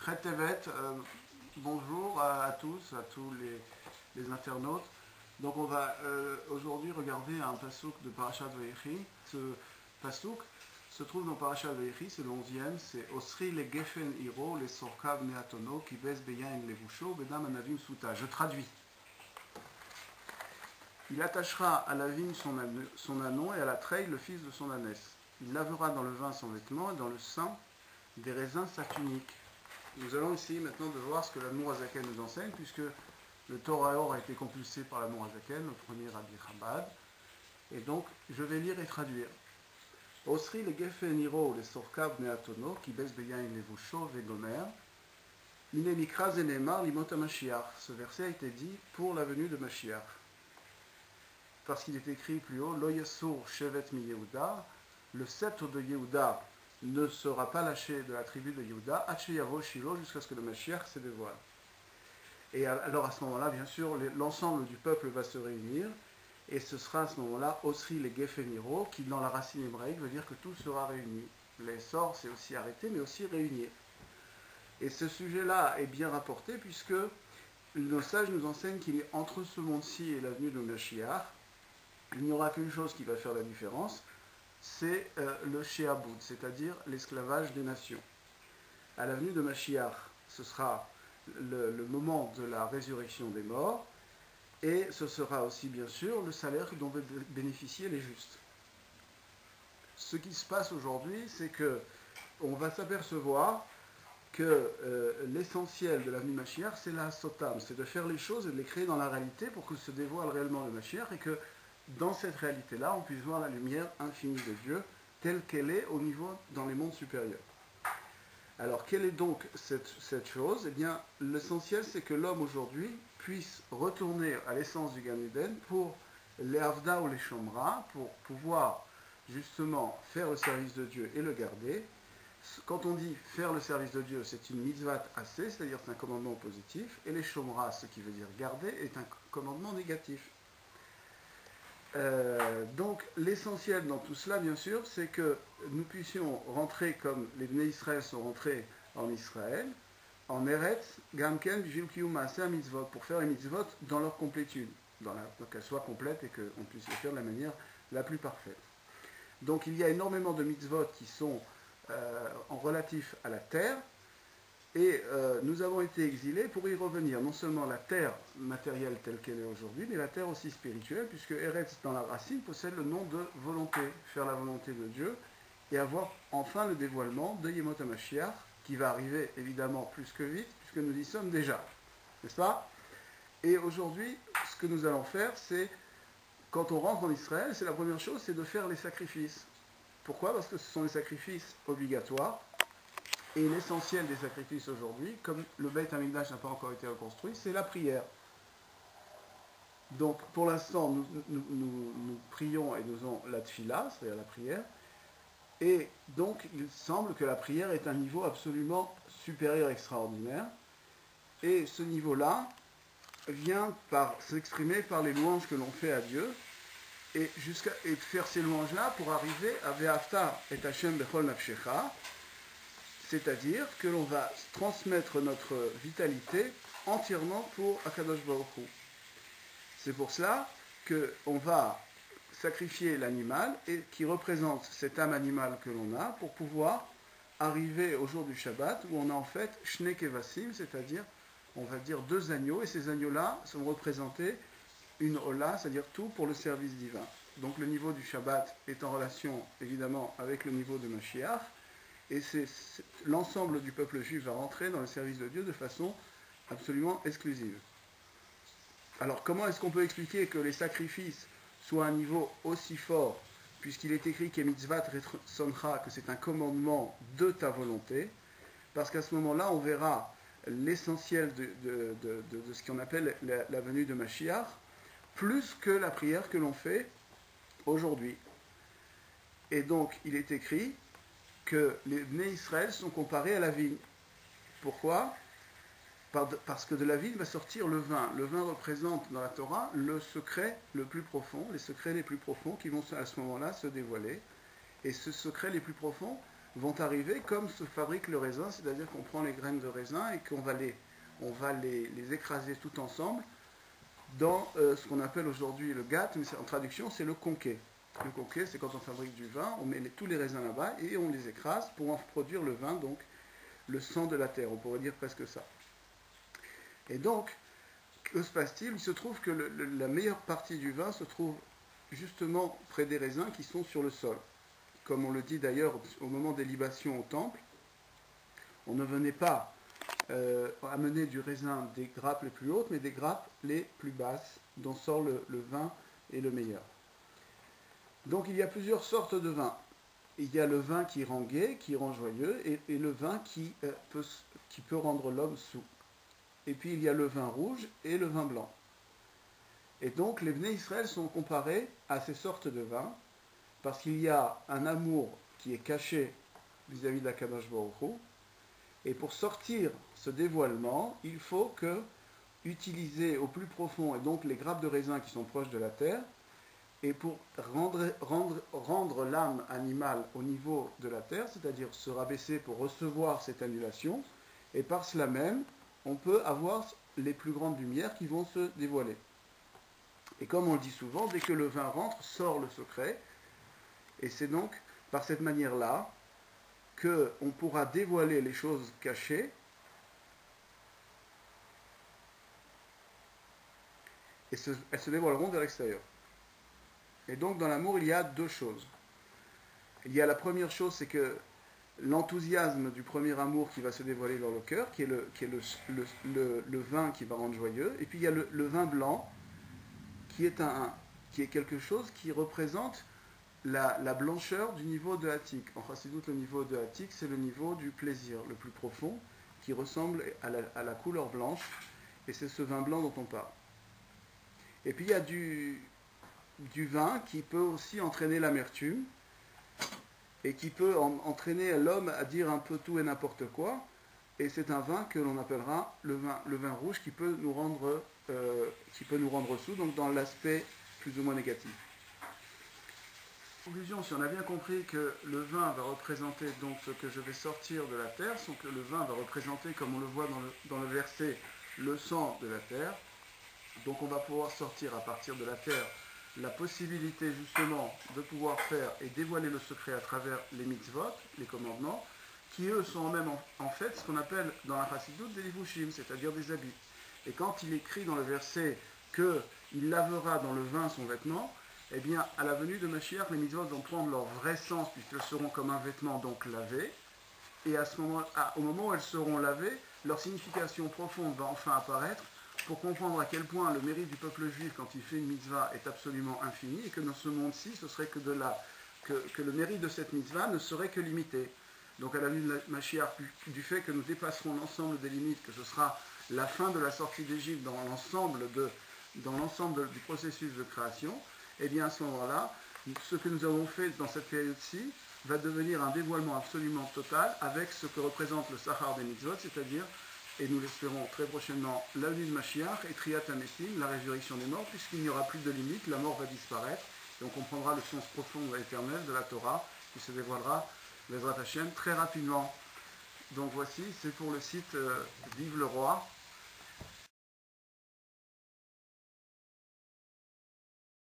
Chet Tevet, bonjour à tous, à tous les internautes. Donc on va aujourd'hui regarder un pasouk de Parashat Vayechi. Ce pasouk se trouve dans Parashat Vayechi, c'est le 11e, c'est Osri le Gefen Hiro, le Sorkav Neatono, qui baisse Beyain Levusho, Bedam Anavim Souta. Je traduis. Il attachera à la vigne son anon et à la treille le fils de son ânesse. Il lavera dans le vin son vêtement et dans le sang des raisins sa tunique. Nous allons essayer maintenant de voir ce que l'Admour Azaken nous enseigne, puisque le Torah Or a été compulsé par l'Admour Azaken, le premier Rabbi Chabad. Et donc, je vais lire et traduire. Osri le Gefen Hiro le Sorkav Neatono, qui baisse Beyain Levusho Vegomer. Ine Mikra Zenemar Limot HaMashiach. Ce verset a été dit pour la venue de Mashiach. Parce qu'il est écrit plus haut, Lo Yasur Shevet mi Yehuda, le sceptre de Yehuda ne sera pas lâché de la tribu de Yehuda, Hacheyavo Shilo, jusqu'à ce que le Mashiach se dévoile. Et alors à ce moment-là, bien sûr, l'ensemble du peuple va se réunir, et ce sera à ce moment-là Osri le Gefen Hiro, qui dans la racine hébraïque veut dire que tout sera réuni. Les sorts, c'est aussi arrêter, mais aussi réunir. Et ce sujet-là est bien rapporté, puisque nos sages nous enseignent qu'il est entre ce monde-ci et la venue de Mashiach, il n'y aura qu'une chose qui va faire la différence, c'est le Sheaboud, c'est-à-dire l'esclavage des nations. À la venue de Mashiach, ce sera le moment de la résurrection des morts, et ce sera aussi bien sûr le salaire dont vont bénéficier les justes. Ce qui se passe aujourd'hui, c'est que on va s'apercevoir que l'essentiel de la venue de Mashiach, c'est la sotam, c'est de faire les choses et de les créer dans la réalité pour que se dévoile réellement le Mashiach, et que dans cette réalité-là, on puisse voir la lumière infinie de Dieu telle qu'elle est au niveau dans les mondes supérieurs. Alors, quelle est donc cette chose ? Eh bien, l'essentiel, c'est que l'homme aujourd'hui puisse retourner à l'essence du Gan Eden pour les Avda ou les Shomra, pour pouvoir justement faire le service de Dieu et le garder. Quand on dit faire le service de Dieu, c'est une mitzvat assez, c'est-à-dire c'est un commandement positif, et les Shomra, ce qui veut dire garder, est un commandement négatif. Donc l'essentiel dans tout cela, bien sûr, c'est que nous puissions rentrer comme les Bnei Israël sont rentrés en Israël, en Eretz, Gamken, Bijil Kiyum Maaseh Mitzvot, pour faire les mitzvot dans leur complétude, pour qu'elles soient complètes et qu'on puisse les faire de la manière la plus parfaite. Donc il y a énormément de mitzvot qui sont en relatif à la terre, et nous avons été exilés pour y revenir, non seulement la terre matérielle telle qu'elle est aujourd'hui, mais la terre aussi spirituelle, puisque Eretz, dans la racine, possède le nom de volonté, faire la volonté de Dieu, et avoir enfin le dévoilement de Yemot HaMashiach, qui va arriver évidemment plus que vite, puisque nous y sommes déjà, n'est-ce pas ? Et aujourd'hui, ce que nous allons faire, c'est, quand on rentre en Israël, c'est la première chose, c'est de faire les sacrifices. Pourquoi ? Parce que ce sont les sacrifices obligatoires. Et l'essentiel des sacrifices aujourd'hui, comme le Beit HaMikdash n'a pas encore été reconstruit, c'est la prière. Donc pour l'instant, nous prions et nous avons la tfila, c'est-à-dire la prière. Et donc il semble que la prière est un niveau absolument supérieur, extraordinaire. Et ce niveau-là vient s'exprimer par les louanges que l'on fait à Dieu. Et faire ces louanges-là pour arriver à Ve'afta et Hashem bechol nafshecha, c'est-à-dire que l'on va transmettre notre vitalité entièrement pour Akadosh Baruch Hu. C'est pour cela qu'on va sacrifier l'animal et qui représente cette âme animale que l'on a pour pouvoir arriver au jour du Shabbat où on a en fait Shnei Kevasim, c'est-à-dire on va dire 2 agneaux, et ces agneaux-là sont représentés une Ola, c'est-à-dire tout pour le service divin. Donc le niveau du Shabbat est en relation évidemment avec le niveau de Mashiach. Et l'ensemble du peuple juif va rentrer dans le service de Dieu de façon absolument exclusive. Alors comment est-ce qu'on peut expliquer que les sacrifices soient à un niveau aussi fort, puisqu'il est écrit que mitzvat retsoncha, que c'est un commandement de ta volonté, parce qu'à ce moment-là on verra l'essentiel de ce qu'on appelle la venue de Mashiach, plus que la prière que l'on fait aujourd'hui. Et donc il est écrit que les Bnei Israël sont comparés à la vigne. Pourquoi ? Parce que de la vigne va sortir le vin. Le vin représente dans la Torah le secret le plus profond, les secrets les plus profonds qui vont à ce moment-là se dévoiler. Et ce secret les plus profonds vont arriver comme se fabrique le raisin, c'est-à-dire qu'on prend les graines de raisin et qu'on va les écraser tout ensemble dans ce qu'on appelle aujourd'hui le gat, mais en traduction c'est le conquet. Le conquet, c'est quand on fabrique du vin, on met tous les raisins là-bas et on les écrase pour en produire le vin, donc le sang de la terre, on pourrait dire presque ça. Et donc, que se passe-t-il? Il se trouve que la meilleure partie du vin se trouve justement près des raisins qui sont sur le sol. Comme on le dit d'ailleurs au moment des libations au temple, on ne venait pas amener du raisin des grappes les plus hautes, mais des grappes les plus basses, dont sort le vin et le meilleur. Donc il y a plusieurs sortes de vins. Il y a le vin qui rend gai, qui rend joyeux, et le vin qui peut rendre l'homme saoul. Et puis il y a le vin rouge et le vin blanc. Et donc les Bnei Israël sont comparés à ces sortes de vins, parce qu'il y a un amour qui est caché vis-à-vis de la Kadosh Baruch Hu, et pour sortir ce dévoilement, il faut utiliser au plus profond, et donc les grappes de raisin qui sont proches de la terre, et pour rendre l'âme animale au niveau de la terre, c'est-à-dire se rabaisser pour recevoir cette annulation, et par cela même, on peut avoir les plus grandes lumières qui vont se dévoiler. Et comme on le dit souvent, dès que le vin rentre, sort le secret, et c'est donc par cette manière-là qu'on pourra dévoiler les choses cachées, et elles se dévoileront de l'extérieur. Et donc dans l'amour, il y a deux choses. Il y a la première chose, c'est que l'enthousiasme du premier amour qui va se dévoiler dans le cœur, qui est le vin qui va rendre joyeux, et puis il y a le vin blanc, qui est quelque chose qui représente la blancheur du niveau de Hatik. En Chassidut, le niveau de Hatik, c'est le niveau du plaisir le plus profond, qui ressemble à la couleur blanche, et c'est ce vin blanc dont on parle. Et puis il y a du vin qui peut aussi entraîner l'amertume, et qui peut entraîner l'homme à dire un peu tout et n'importe quoi, et c'est un vin que l'on appellera le vin rouge qui peut nous rendre saoul, donc dans l'aspect plus ou moins négatif. En conclusion, si on a bien compris que le vin va représenter donc ce que je vais sortir de la terre, donc le vin va représenter, comme on le voit dans le verset, le sang de la terre, donc on va pouvoir sortir à partir de la terre la possibilité justement de pouvoir faire et dévoiler le secret à travers les mitzvot, les commandements, qui eux sont même en fait ce qu'on appelle dans la Chassidut des livushim, c'est-à-dire des habits. Et quand il écrit dans le verset qu'il lavera dans le vin son vêtement, eh bien à la venue de Mashiach, les mitzvot vont prendre leur vrai sens puisqu'elles seront comme un vêtement donc lavé, et au moment où elles seront lavées, leur signification profonde va enfin apparaître, pour comprendre à quel point le mérite du peuple juif quand il fait une mitzvah est absolument infini, et que dans ce monde-ci, ce serait que le mérite de cette mitzvah ne serait que limité. Donc à la vue de Mashiach, du fait que nous dépasserons l'ensemble des limites, que ce sera la fin de la sortie d'Égypte dans l'ensemble du processus de création, et bien à ce moment-là, ce que nous avons fait dans cette période-ci va devenir un dévoilement absolument total avec ce que représente le Sahar des mitzvot, c'est-à-dire, et nous l'espérons très prochainement, la venue de Mashiach et Triyat HaMetim, la résurrection des morts, puisqu'il n'y aura plus de limite, la mort va disparaître, et on comprendra le sens profond et éternel de la Torah, qui se dévoilera, Bezrat Hashem, très rapidement. Donc voici, c'est pour le site Vive le Roi.